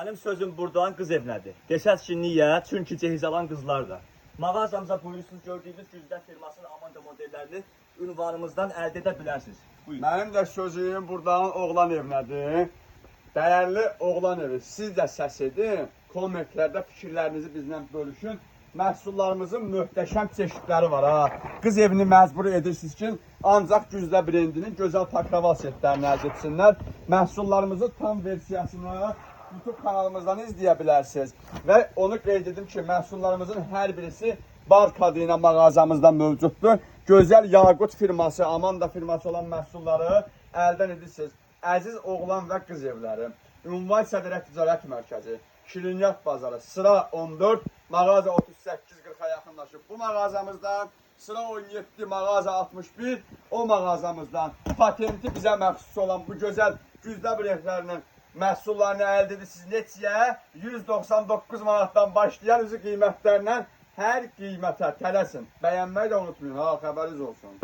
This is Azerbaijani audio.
Benim sözüm buradan qız evlədir. Desəz ki, niyə? Çünki cehiz alan qızlar da. Mağazamıza buyursunuz, gördüyünüz Güzdə firmasının Amanda modellərini ünvanımızdan əldə edə bilərsiniz. Buyurun. Mənim də sözüm buradan oğlan evinədir. Dəyərli oğlan evi, siz də səs edin, kommentlərdə fikirlərinizi bizlə bölüşün. Məhsullarımızın möhtəşəm çeşidləri var ha. Qız evini məcbur edirsiniz ki, ancaq Güzdə brendinin gözəl takraval setlərini əldə etsinlər. Məhsullarımızın tam versiyasını YouTube kanalımızdan izləyə bilərsiniz. Və onu qeyd edim ki, məhsullarımızın hər birisi bark adı ilə mağazamızda mövcuddur. Gözəl Yaqut firması, Amanda firması olan məhsulları əldən edirsiniz. Əziz oğlan və qız evləri, Ünvan Sədrət Ticarət Mərkəzi, Şirinyat Bazarı, sıra 14, mağaza 38-40'a yaxınlaşıb. Bu mağazamızdan sıra 17, mağaza 61, o mağazamızdan patenti bizə məxsus olan bu gözəl Güzdə brendlərinin məhsullarını əldə edirsiniz. Neçəyə? 199 manatdan başlayan üzü qiymətlərlə hər qiymətə tələsin. Bəyənməyi də unutmayın, ha, xəbəriniz olsun.